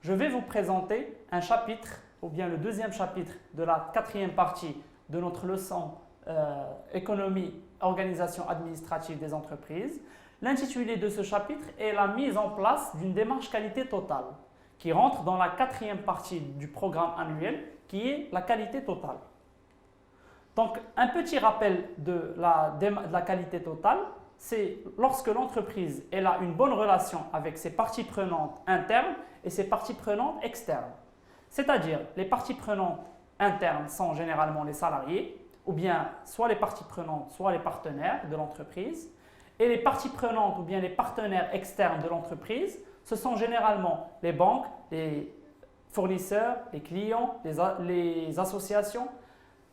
je vais vous présenter un chapitre, ou bien le deuxième chapitre de la quatrième partie de notre leçon économie, organisation administrative des entreprises. L'intitulé de ce chapitre est la mise en place d'une démarche qualité totale, qui rentre dans la quatrième partie du programme annuel, qui est la qualité totale. Donc, un petit rappel de la qualité totale, c'est lorsque l'entreprise a une bonne relation avec ses parties prenantes internes et ses parties prenantes externes. C'est-à-dire, les parties prenantes internes sont généralement les salariés, ou bien soit les parties prenantes, soit les partenaires de l'entreprise. Et les parties prenantes, ou bien les partenaires externes de l'entreprise, ce sont généralement les banques, les fournisseurs, les clients, les associations.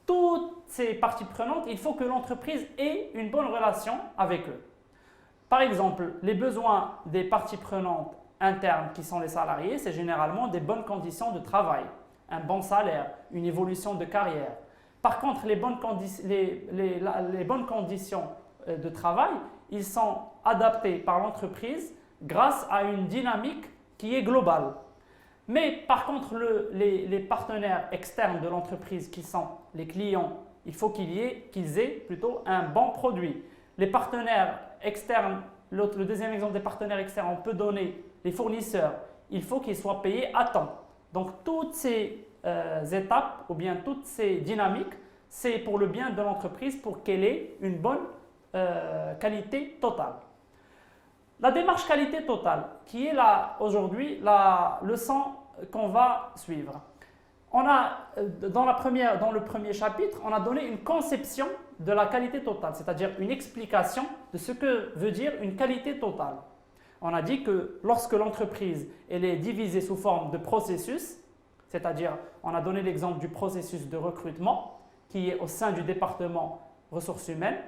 Toutes ces parties prenantes, il faut que l'entreprise ait une bonne relation avec eux. Par exemple, les besoins des parties prenantes internes qui sont les salariés, c'est généralement des bonnes conditions de travail, un bon salaire, une évolution de carrière. Par contre, les bonnes conditions de travail, ils sont adaptés par l'entreprise grâce à une dynamique qui est globale. Mais par contre, les partenaires externes de l'entreprise qui sont les clients, il faut qu'ils aient plutôt un bon produit. Les partenaires externes, le deuxième exemple des partenaires externes, on peut donner les fournisseurs, il faut qu'ils soient payés à temps. Donc toutes ces étapes ou bien toutes ces dynamiques, c'est pour le bien de l'entreprise pour qu'elle ait une bonne qualité totale. La démarche qualité totale, qui est aujourd'hui la leçon qu'on va suivre. Dans le premier chapitre, on a donné une conception de la qualité totale, c'est-à-dire une explication de ce que veut dire une qualité totale. On a dit que lorsque l'entreprise est divisée sous forme de processus, c'est-à-dire on a donné l'exemple du processus de recrutement qui est au sein du département ressources humaines,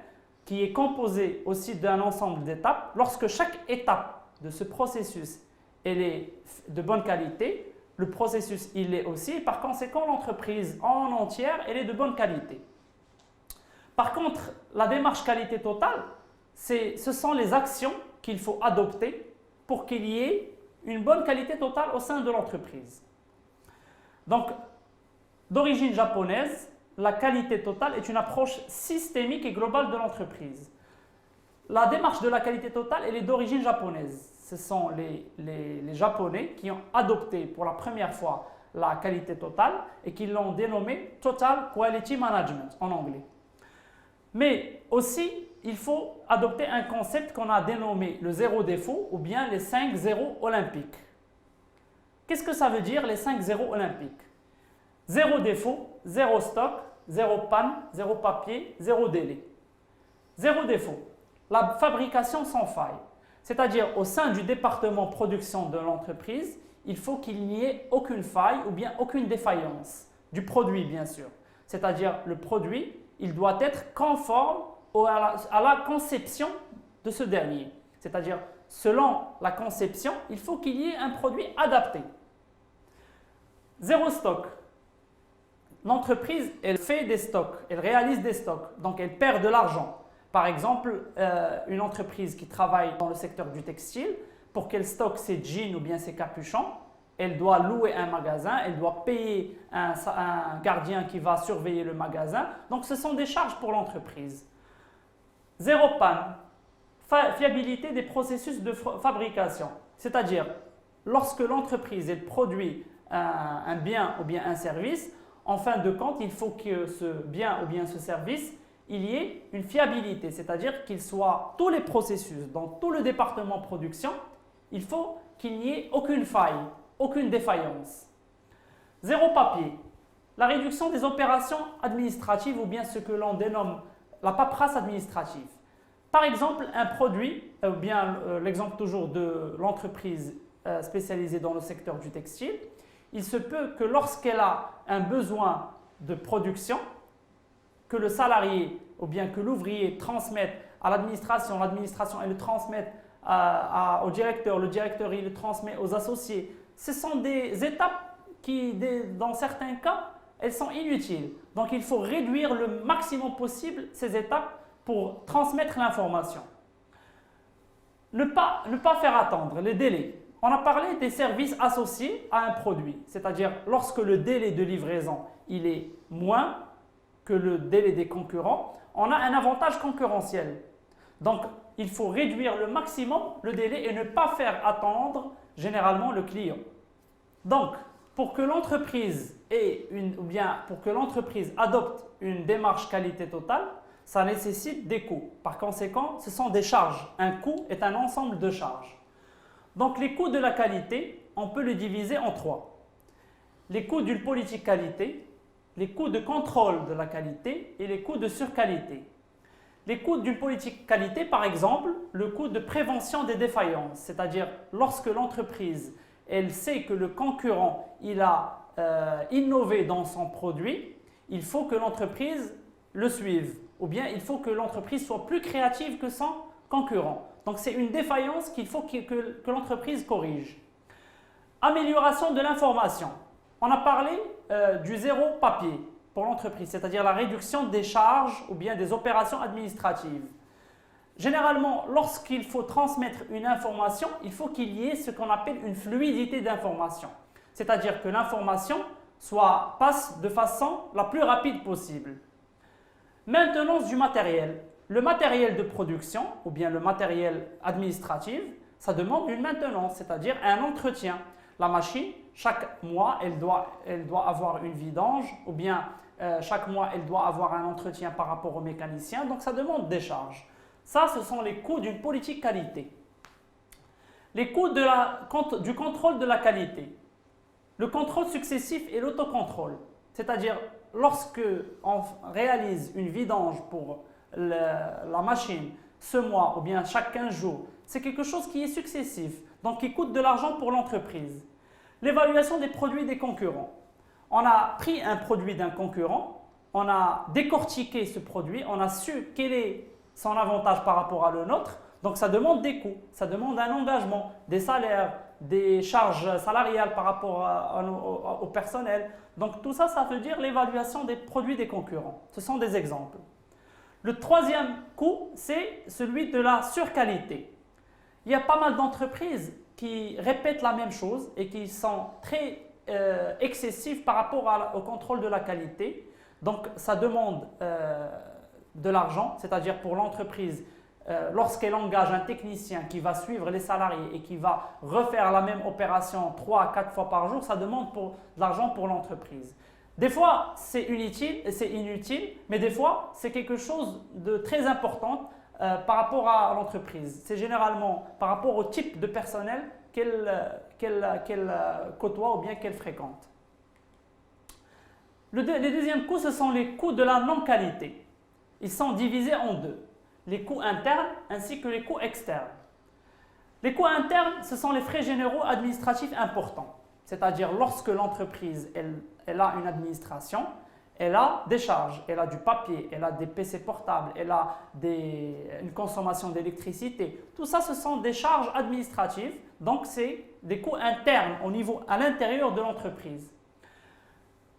qui est composé aussi d'un ensemble d'étapes. Lorsque chaque étape de ce processus est de bonne qualité, le processus il est aussi, et par conséquent l'entreprise en entière elle est de bonne qualité. Par contre, la démarche qualité totale, ce sont les actions qu'il faut adopter pour qu'il y ait une bonne qualité totale au sein de l'entreprise. Donc, d'origine japonaise, la qualité totale est une approche systémique et globale de l'entreprise. La démarche de la qualité totale, elle est d'origine japonaise. Ce sont les Japonais qui ont adopté pour la première fois la qualité totale et qui l'ont dénommée Total Quality Management en anglais. Mais aussi, il faut adopter un concept qu'on a dénommé le zéro défaut ou bien les 5 zéros olympiques. Qu'est-ce que ça veut dire les 5 zéros olympiques? Zéro défaut, zéro stock, zéro panne, zéro papier, zéro délai. Zéro défaut, la fabrication sans faille. C'est-à-dire au sein du département production de l'entreprise, il faut qu'il n'y ait aucune faille ou bien aucune défaillance du produit bien sûr. C'est-à-dire le produit, il doit être conforme à la conception de ce dernier. C'est-à-dire selon la conception, il faut qu'il y ait un produit adapté. Zéro stock. L'entreprise, elle fait des stocks, elle réalise des stocks, donc elle perd de l'argent. Par exemple, une entreprise qui travaille dans le secteur du textile, pour qu'elle stocke ses jeans ou bien ses capuchons, elle doit louer un magasin, elle doit payer un gardien qui va surveiller le magasin. Donc, ce sont des charges pour l'entreprise. Zéro panne, fiabilité des processus de fabrication. C'est-à-dire, lorsque l'entreprise elle produit un bien ou bien un service, en fin de compte, il faut que ce bien ou bien ce service, il y ait une fiabilité, c'est-à-dire qu'il soit tous les processus, dans tout le département production, il faut qu'il n'y ait aucune faille, aucune défaillance. Zéro papier, la réduction des opérations administratives ou bien ce que l'on dénomme la paperasse administrative. Par exemple, un produit, ou bien l'exemple toujours de l'entreprise spécialisée dans le secteur du textile, il se peut que lorsqu'elle a un besoin de production, que le salarié ou bien que l'ouvrier transmette à l'administration, l'administration elle le transmette au directeur, le directeur il le transmet aux associés. Ce sont des étapes qui, dans certains cas, elles sont inutiles. Donc il faut réduire le maximum possible ces étapes pour transmettre l'information. Ne pas faire attendre les délais. on a parlé des services associés à un produit, c'est-à-dire lorsque le délai de livraison il est moins que le délai des concurrents, on a un avantage concurrentiel. Donc, il faut réduire le maximum le délai et ne pas faire attendre généralement le client. Donc, pour que l'entreprise adopte une démarche qualité totale, ça nécessite des coûts. Par conséquent, ce sont des charges. Un coût est un ensemble de charges. Donc, les coûts de la qualité, on peut les diviser en trois. Les coûts d'une politique qualité, les coûts de contrôle de la qualité et les coûts de surqualité. Les coûts d'une politique qualité, par exemple, le coût de prévention des défaillances, c'est-à-dire lorsque l'entreprise elle sait que le concurrent il a innové dans son produit, il faut que l'entreprise le suive, ou bien il faut que l'entreprise soit plus créative que son concurrent. Donc c'est une défaillance qu'il faut que l'entreprise corrige. Amélioration de l'information. On a parlé du zéro papier pour l'entreprise, c'est-à-dire la réduction des charges ou bien des opérations administratives. Généralement, lorsqu'il faut transmettre une information, il faut qu'il y ait ce qu'on appelle une fluidité d'information. C'est-à-dire que l'information passe de façon la plus rapide possible. Maintenance du matériel. Le matériel de production ou bien le matériel administratif, ça demande une maintenance, c'est-à-dire un entretien. La machine, chaque mois, elle doit avoir une vidange ou bien chaque mois, elle doit avoir un entretien par rapport au mécanicien. Donc, ça demande des charges. Ça, ce sont les coûts d'une politique qualité. Les coûts du contrôle de la qualité. Le contrôle successif et l'autocontrôle. C'est-à-dire, lorsque on réalise une vidange pour la machine ce mois ou bien chaque 15 jours, c'est quelque chose qui est successif, donc qui coûte de l'argent pour l'entreprise. L'évaluation des produits des concurrents. On a pris un produit d'un concurrent, on a décortiqué ce produit, on a su quel est son avantage par rapport à le nôtre, donc ça demande des coûts, ça demande un engagement, des salaires, des charges salariales par rapport au personnel. Donc tout ça, ça veut dire l'évaluation des produits des concurrents. Ce sont des exemples. Le troisième coût, c'est celui de la surqualité. Il y a pas mal d'entreprises qui répètent la même chose et qui sont très excessives par rapport au contrôle de la qualité. Donc ça demande de l'argent, c'est-à-dire pour l'entreprise, lorsqu'elle engage un technicien qui va suivre les salariés et qui va refaire la même opération 3 à 4 fois par jour, ça demande de l'argent pour l'entreprise. Des fois, c'est inutile, mais des fois, c'est quelque chose de très important par rapport à l'entreprise. C'est généralement par rapport au type de personnel qu'elle côtoie ou bien qu'elle fréquente. Les deuxièmes coûts, ce sont les coûts de la non-qualité. Ils sont divisés en deux, les coûts internes ainsi que les coûts externes. Les coûts internes, ce sont les frais généraux administratifs importants. C'est-à-dire lorsque l'entreprise elle a une administration, elle a des charges, elle a du papier, elle a des PC portables, elle a une consommation d'électricité. Tout ça, ce sont des charges administratives, donc c'est des coûts internes à l'intérieur de l'entreprise.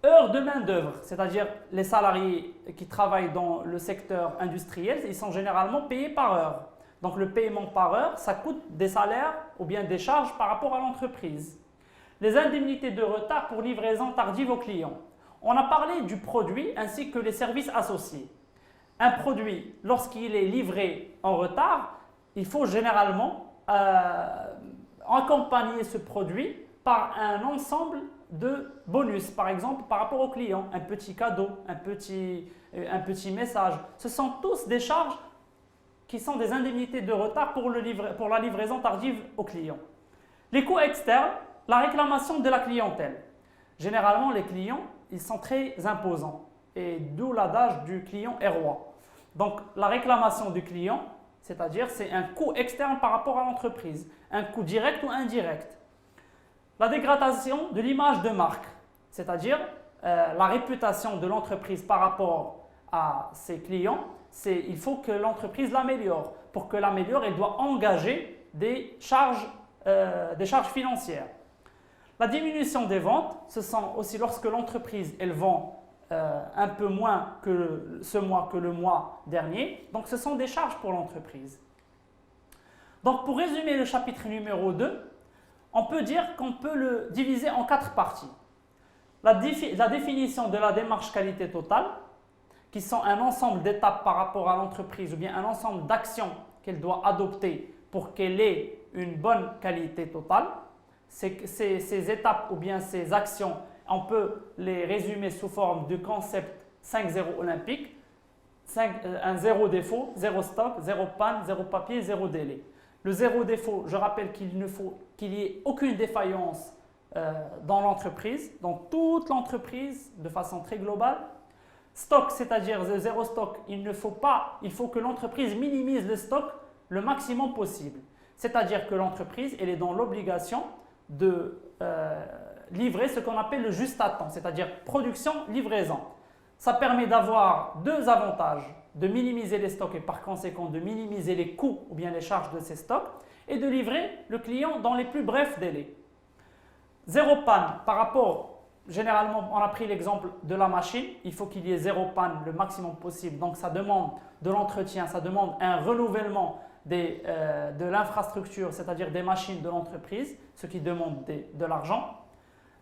Heures de main-d'œuvre, c'est-à-dire les salariés qui travaillent dans le secteur industriel, ils sont généralement payés par heure. Donc le paiement par heure, ça coûte des salaires ou bien des charges par rapport à l'entreprise. Les indemnités de retard pour livraison tardive aux clients. On a parlé du produit ainsi que les services associés. Un produit, lorsqu'il est livré en retard, il faut généralement accompagner ce produit par un ensemble de bonus, par exemple par rapport au client, un petit cadeau, un petit message. Ce sont tous des charges qui sont des indemnités de retard pour la livraison tardive au client. Les coûts externes, la réclamation de la clientèle. Généralement, les clients, ils sont très imposants et d'où l'adage du client est roi. Donc, la réclamation du client, c'est-à-dire c'est un coût externe par rapport à l'entreprise, un coût direct ou indirect. La dégradation de l'image de marque, c'est-à-dire la réputation de l'entreprise par rapport à ses clients, il faut que l'entreprise l'améliore. Pour que l'améliore, elle doit engager des charges financières. La diminution des ventes, ce sont aussi lorsque l'entreprise elle vend un peu moins ce mois que le mois dernier. Donc ce sont des charges pour l'entreprise. Donc pour résumer le chapitre numéro 2, on peut dire qu'on peut le diviser en 4 parties. La définition de la démarche qualité totale, qui sont un ensemble d'étapes par rapport à l'entreprise ou bien un ensemble d'actions qu'elle doit adopter pour qu'elle ait une bonne qualité totale. Ces étapes ou bien ces actions, on peut les résumer sous forme du concept 5-0 olympique. Un zéro défaut, zéro stock, zéro panne, zéro papier, zéro délai. Le zéro défaut, je rappelle qu'il ne faut qu'il n'y ait aucune défaillance dans l'entreprise, dans toute l'entreprise de façon très globale. Stock, c'est-à-dire zéro stock, il faut que l'entreprise minimise le stock le maximum possible. C'est-à-dire que l'entreprise, elle est dans l'obligation de livrer ce qu'on appelle le juste à temps, c'est-à-dire production-livraison. Ça permet d'avoir 2 avantages, de minimiser les stocks et par conséquent de minimiser les coûts ou bien les charges de ces stocks et de livrer le client dans les plus brefs délais. Zéro panne, par rapport, généralement on a pris l'exemple de la machine, il faut qu'il y ait zéro panne le maximum possible, donc ça demande de l'entretien, ça demande un renouvellement de l'infrastructure, c'est-à-dire des machines de l'entreprise, ce qui demande de l'argent.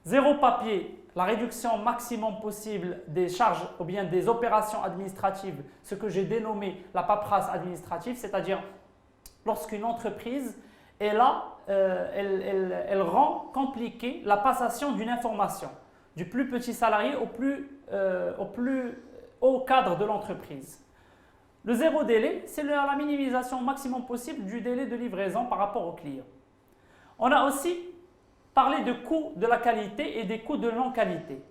Zéro papier, la réduction maximum possible des charges ou bien des opérations administratives, ce que j'ai dénommé la paperasse administrative, c'est-à-dire lorsqu'une entreprise est là, elle rend compliquée la passation d'une information, du plus petit salarié au plus haut cadre de l'entreprise. Le zéro délai, c'est la minimisation maximum possible du délai de livraison par rapport au client. On a aussi parler de coûts de la qualité et des coûts de non-qualité.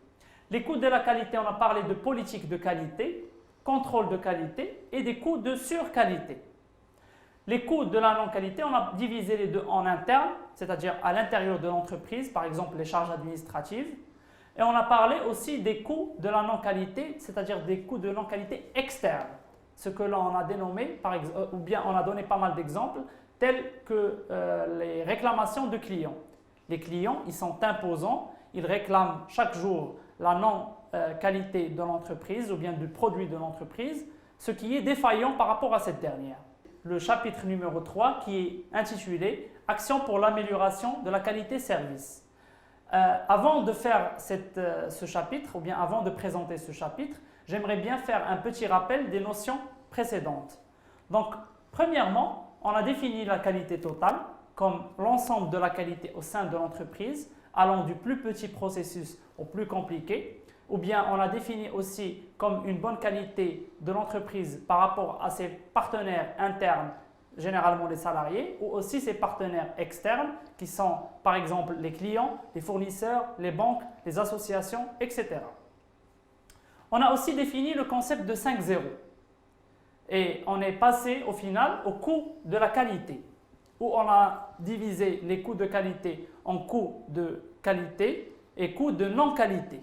Les coûts de la qualité, on a parlé de politique de qualité, contrôle de qualité et des coûts de surqualité. Les coûts de la non-qualité, on a divisé les deux en interne, c'est-à-dire à l'intérieur de l'entreprise, par exemple les charges administratives. Et on a parlé aussi des coûts de la non-qualité, c'est-à-dire des coûts de non-qualité externes. Ce que l'on a dénommé, ou bien on a donné pas mal d'exemples, tels que les réclamations de clients. Les clients, ils sont imposants, ils réclament chaque jour la non-qualité de l'entreprise ou bien du produit de l'entreprise, ce qui est défaillant par rapport à cette dernière. Le chapitre numéro 3 qui est intitulé « Action pour l'amélioration de la qualité service ». Avant de faire ce chapitre ou bien avant de présenter ce chapitre, j'aimerais bien faire un petit rappel des notions précédentes. Donc, premièrement, on a défini la qualité totale comme l'ensemble de la qualité au sein de l'entreprise, allant du plus petit processus au plus compliqué, ou bien on a défini aussi comme une bonne qualité de l'entreprise par rapport à ses partenaires internes, généralement les salariés, ou aussi ses partenaires externes, qui sont par exemple les clients, les fournisseurs, les banques, les associations, etc. On a aussi défini le concept de 5-0, et on est passé au final au coût de la qualité, où on a divisé les coûts de qualité en coûts de qualité et coûts de non-qualité.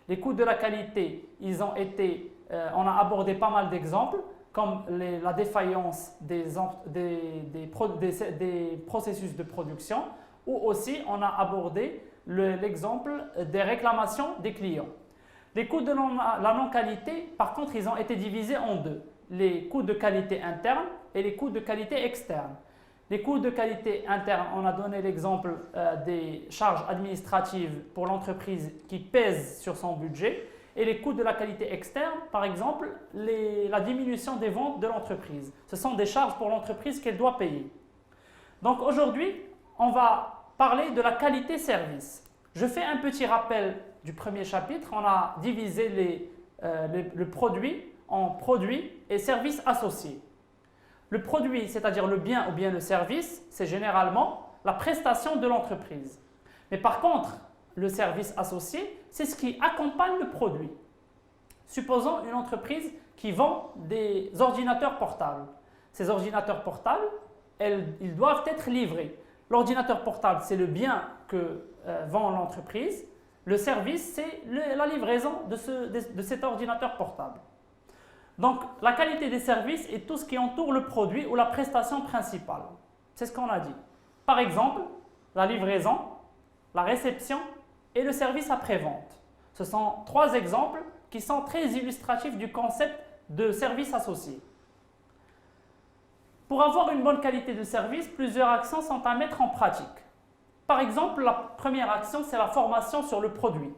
Les coûts de la qualité, on a abordé pas mal d'exemples, comme la défaillance des processus de production, ou aussi on a abordé l'exemple des réclamations des clients. Les coûts de la non-qualité, par contre, ils ont été divisés en deux, les coûts de qualité interne et les coûts de qualité externe. Les coûts de qualité interne, on a donné l'exemple des charges administratives pour l'entreprise qui pèsent sur son budget, et les coûts de la qualité externe, par exemple, la diminution des ventes de l'entreprise. Ce sont des charges pour l'entreprise qu'elle doit payer. Donc aujourd'hui, on va parler de la qualité service. Je fais un petit rappel du premier chapitre. On a divisé le produit en produits et services associés. Le produit, c'est-à-dire le bien ou bien le service, c'est généralement la prestation de l'entreprise. Mais par contre, le service associé, c'est ce qui accompagne le produit. Supposons une entreprise qui vend des ordinateurs portables. Ces ordinateurs portables, ils doivent être livrés. L'ordinateur portable, c'est le bien que vend l'entreprise. Le service, c'est la livraison de cet ordinateur portable. Donc, la qualité des services est tout ce qui entoure le produit ou la prestation principale. C'est ce qu'on a dit. Par exemple, la livraison, la réception et le service après-vente. Ce sont 3 exemples qui sont très illustratifs du concept de service associé. Pour avoir une bonne qualité de service, plusieurs actions sont à mettre en pratique. Par exemple, la première action, c'est la formation sur le produit.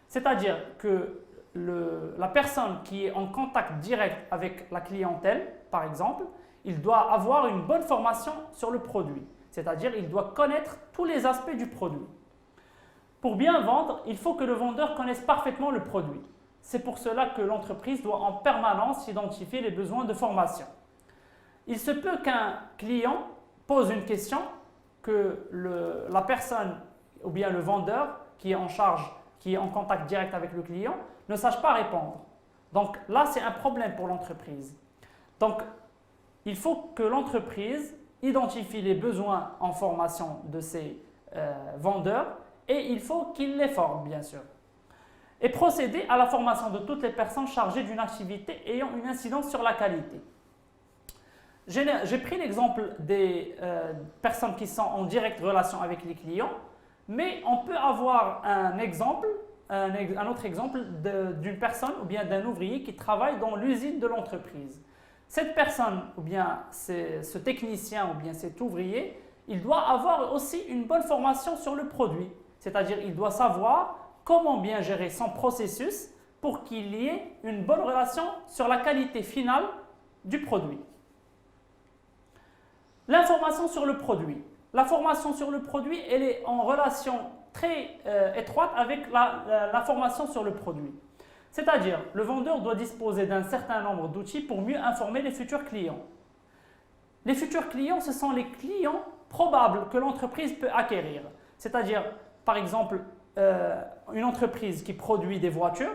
C'est-à-dire que la personne qui est en contact direct avec la clientèle, par exemple, il doit avoir une bonne formation sur le produit. C'est-à-dire qu'il doit connaître tous les aspects du produit. Pour bien vendre, il faut que le vendeur connaisse parfaitement le produit. C'est pour cela que l'entreprise doit en permanence identifier les besoins de formation. Il se peut qu'un client pose une question que la personne ou bien le vendeur qui est en charge, qui est en contact direct avec le client, ne sache pas répondre. Donc là, c'est un problème pour l'entreprise. Donc, il faut que l'entreprise identifie les besoins en formation de ses vendeurs et il faut qu'il les forme, bien sûr. Et procéder à la formation de toutes les personnes chargées d'une activité ayant une incidence sur la qualité. J'ai pris l'exemple des personnes qui sont en directe relation avec les clients, mais on peut avoir un autre exemple d'une personne ou bien d'un ouvrier qui travaille dans l'usine de l'entreprise. Cette personne ou bien ce technicien ou bien cet ouvrier, il doit avoir aussi une bonne formation sur le produit. C'est-à-dire il doit savoir comment bien gérer son processus pour qu'il y ait une bonne relation sur la qualité finale du produit. L'information sur le produit. La formation sur le produit, elle est en relation très étroite avec l'information sur le produit. C'est-à-dire, le vendeur doit disposer d'un certain nombre d'outils pour mieux informer les futurs clients. Les futurs clients, ce sont les clients probables que l'entreprise peut acquérir. C'est-à-dire, par exemple, une entreprise qui produit des voitures,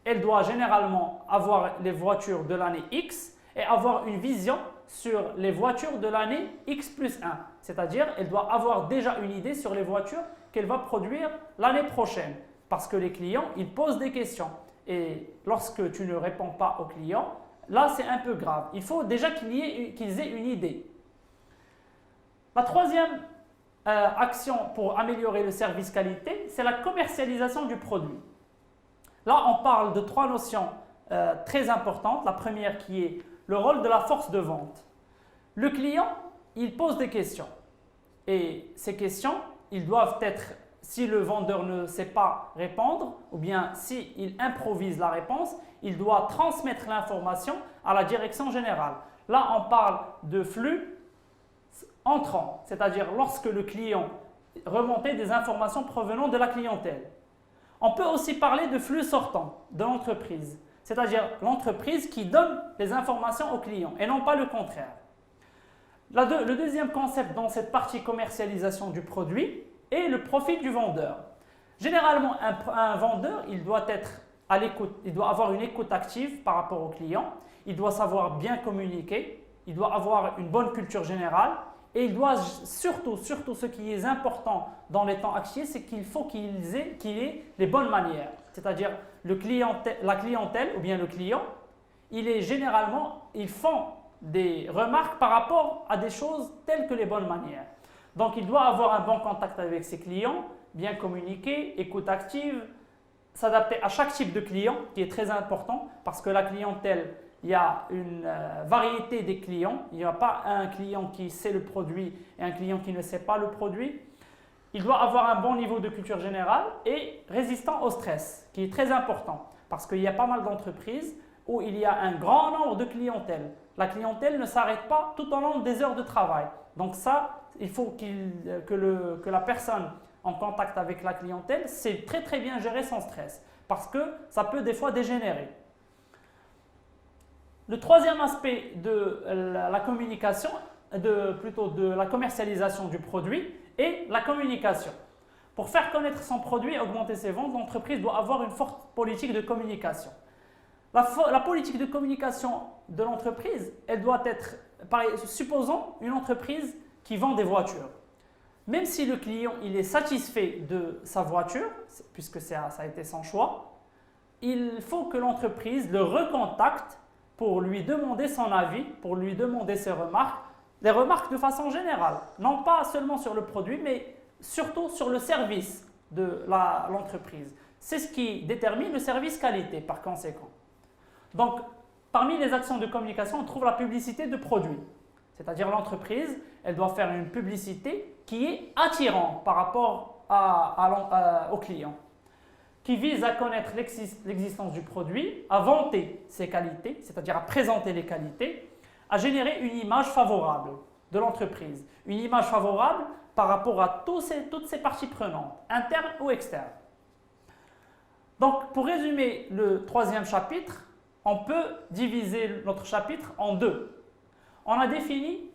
elle doit généralement avoir les voitures de l'année X et avoir une vision sur les voitures de l'année X plus 1. C'est-à-dire, elle doit avoir déjà une idée sur les voitures qu'elle va produire l'année prochaine. Parce que les clients, ils posent des questions. Et lorsque tu ne réponds pas aux clients, là, c'est un peu grave. Il faut déjà qu'ils aient une idée. La troisième action pour améliorer le service qualité, c'est la commercialisation du produit. Là, on parle de trois notions très importantes. La première qui est le rôle de la force de vente. Le client, il pose des questions. Et ces questions, ils doivent être, si le vendeur ne sait pas répondre, ou bien s'il improvise la réponse, il doit transmettre l'information à la direction générale. Là, on parle de flux entrant, c'est-à-dire lorsque le client remontait des informations provenant de la clientèle. On peut aussi parler de flux sortant de l'entreprise, c'est-à-dire l'entreprise qui donne les informations aux clients et non pas le contraire. Le deuxième concept dans cette partie commercialisation du produit est le profit du vendeur. Généralement, un vendeur, il doit être à l'écoute, il doit avoir une écoute active par rapport au client, il doit savoir bien communiquer, il doit avoir une bonne culture générale et il doit surtout ce qui est important dans les temps actuels, c'est qu'il faut qu'il ait les bonnes manières. C'est-à-dire la clientèle ou bien le client, ils font des remarques par rapport à des choses telles que les bonnes manières. Donc il doit avoir un bon contact avec ses clients, bien communiquer, écoute active, s'adapter à chaque type de client qui est très important parce que la clientèle, il y a une variété des clients. Il n'y a pas un client qui sait le produit et un client qui ne sait pas le produit. Il doit avoir un bon niveau de culture générale et résistant au stress, qui est très important parce qu'il y a pas mal d'entreprises où il y a un grand nombre de clientèle. La clientèle ne s'arrête pas tout au long des heures de travail. Donc ça, il faut que la personne en contact avec la clientèle sait très très bien gérer son stress parce que ça peut des fois dégénérer. Le troisième aspect de la communication, plutôt de la commercialisation du produit est la communication. Pour faire connaître son produit et augmenter ses ventes, l'entreprise doit avoir une forte politique de communication. La politique de communication de l'entreprise, elle doit être, supposons une entreprise qui vend des voitures. Même si le client il est satisfait de sa voiture, puisque ça a été son choix, il faut que l'entreprise le recontacte pour lui demander son avis, pour lui demander ses remarques, les remarques de façon générale, non pas seulement sur le produit, mais surtout sur le service de l'entreprise. C'est ce qui détermine le service qualité par conséquent. Donc, parmi les actions de communication, on trouve la publicité de produits. C'est-à-dire l'entreprise, elle doit faire une publicité qui est attirant par rapport au client, qui vise à connaître l'existence du produit, à vanter ses qualités, c'est-à-dire à présenter les qualités, à générer une image favorable de l'entreprise, une image favorable par rapport à toutes ces parties prenantes, internes ou externes. Donc, pour résumer le troisième chapitre, on peut diviser notre chapitre en deux. On a défini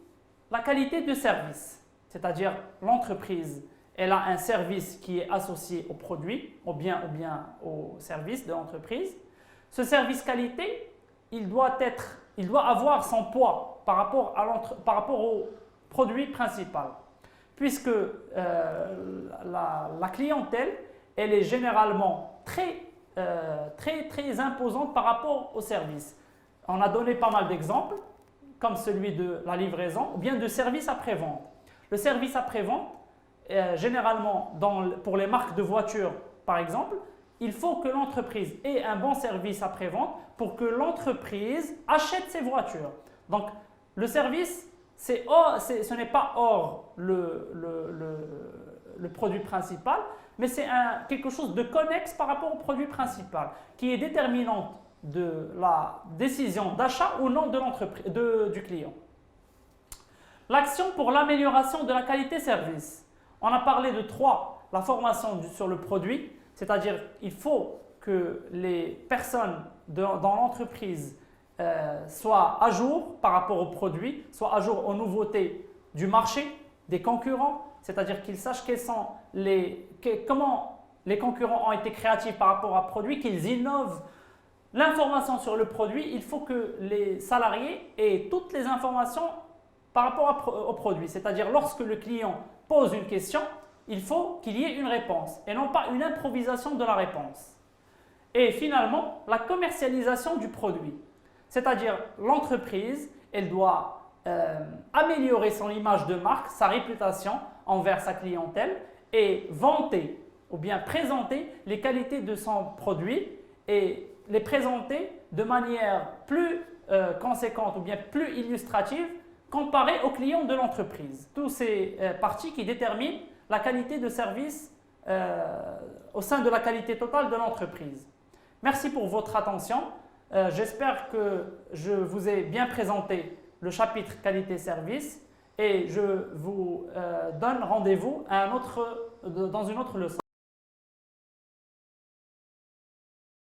la qualité de service, c'est-à-dire l'entreprise, elle a un service qui est associé au produit, au bien au service de l'entreprise. Ce service qualité, il doit avoir son poids par rapport au produit principal, puisque la clientèle, elle est généralement très imposante par rapport au service. On a donné pas mal d'exemples, comme celui de la livraison ou bien de service après-vente. Le service après-vente, généralement pour les marques de voitures par exemple, il faut que l'entreprise ait un bon service après-vente pour que l'entreprise achète ses voitures. Donc le service, ce n'est pas hors le produit principal, mais c'est quelque chose de connexe par rapport au produit principal, qui est déterminante de la décision d'achat ou non du client. L'action pour l'amélioration de la qualité-service. On a parlé de 3, la formation sur le produit, c'est-à-dire il faut que les personnes dans l'entreprise soient à jour par rapport au produit, soient à jour aux nouveautés du marché, des concurrents, c'est-à-dire qu'ils sachent comment les concurrents ont été créatifs par rapport à un produit, qu'ils innovent. L'information sur le produit, il faut que les salariés aient toutes les informations par rapport au produit, c'est-à-dire lorsque le client pose une question, il faut qu'il y ait une réponse et non pas une improvisation de la réponse. Et finalement, la commercialisation du produit, c'est-à-dire l'entreprise, elle doit améliorer son image de marque, sa réputation envers sa clientèle et vanter ou bien présenter les qualités de son produit et les présenter de manière plus conséquente ou bien plus illustrative comparé aux clients de l'entreprise. Tous ces parties qui déterminent la qualité de service au sein de la qualité totale de l'entreprise. Merci pour votre attention. J'espère que je vous ai bien présenté le chapitre qualité-service et je vous donne rendez-vous dans une autre leçon.